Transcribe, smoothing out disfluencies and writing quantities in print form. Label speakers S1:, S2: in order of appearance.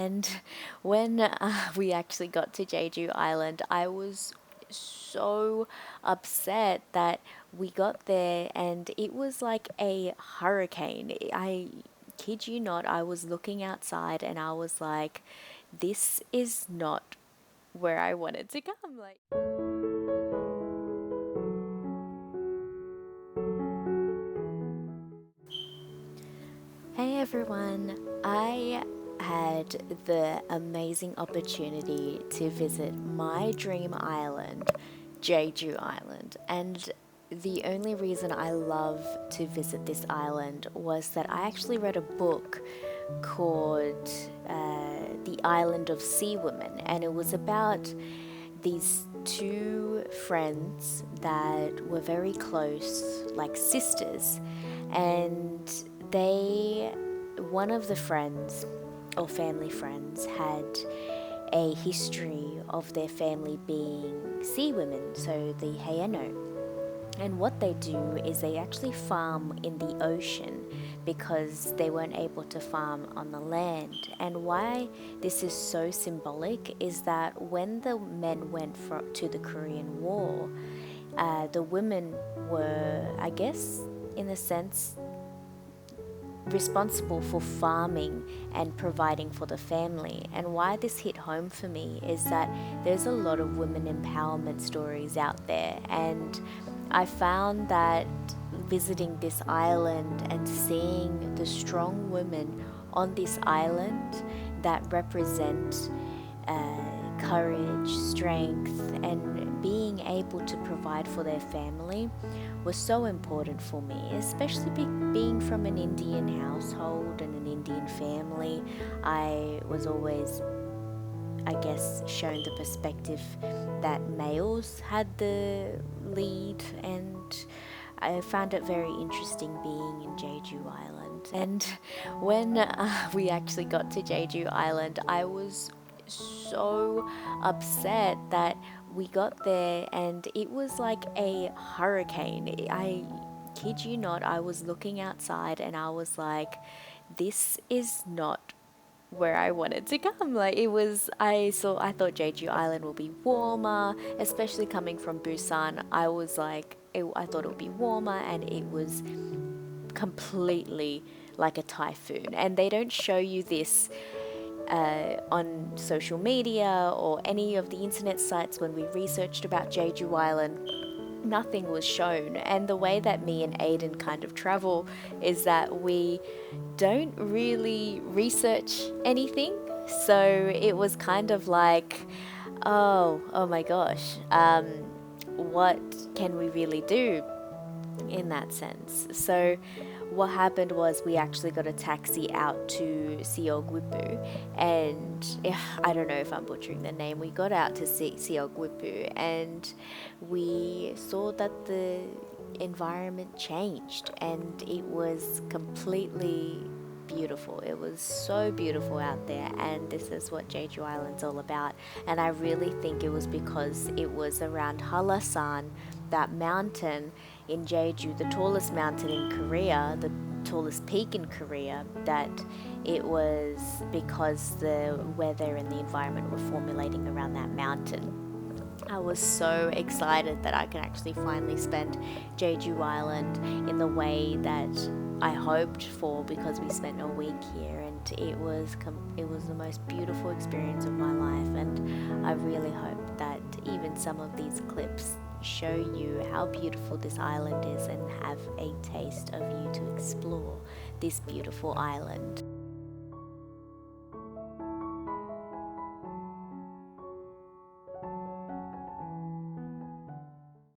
S1: And when we actually got to Jeju Island, I was so upset that we got there and it was like a hurricane. I kid you not, I was looking outside and I was like, this is not where I wanted to come. Like, hey everyone, I had the amazing opportunity to visit my dream island, Jeju Island, and the only reason I love to visit this island was that I actually read a book called The Island of Sea Women, and it was about these two friends that were very close, like sisters, and they, one of the friends or family friends, had a history of their family being sea women, so the Heiano. And what they do is they actually farm in the ocean because they weren't able to farm on the land. And why this is so symbolic is that when the men went to the Korean War, the women were, I guess, in a sense, responsible for farming and providing for the family. And why this hit home for me is that there's a lot of women empowerment stories out there, and I found that visiting this island and seeing the strong women on this island that represent courage, strength, and being able to provide for their family was so important for me, especially being from an Indian household and an Indian family. I was always, I guess, shown the perspective that males had the lead, and I found it very interesting being in Jeju Island. And when we actually got to Jeju Island, I was so upset that we got there and it was like a hurricane. I kid you not, I was looking outside and I was like, this is not where I wanted to come. Like, it was, I thought Jeju Island will be warmer, especially coming from Busan. I was like, I thought it would be warmer, and it was completely like a typhoon. And they don't show you this on social media or any of the internet sites. When we researched about Jeju Island, nothing was shown. And the way that me and Aiden kind of travel is that we don't really research anything. So it was kind of like, oh my gosh, what can we really do in that sense? So what happened was we actually got a taxi out to Seogwipo, and I don't know if I'm butchering the name. We got out to Seogwipo and we saw that the environment changed and it was completely beautiful. It was so beautiful out there, and this is what Jeju Island's all about. And I really think it was because it was around Hallasan, that mountain in Jeju, the tallest mountain in Korea, the tallest peak in Korea, that it was because the weather and the environment were formulating around that mountain. I was so excited that I could actually finally spend Jeju Island in the way that I hoped for, because we spent a week here and it was the most beautiful experience of my life. And I really hope that even some of these clips show you how beautiful this island is and have a taste of you to explore this beautiful island.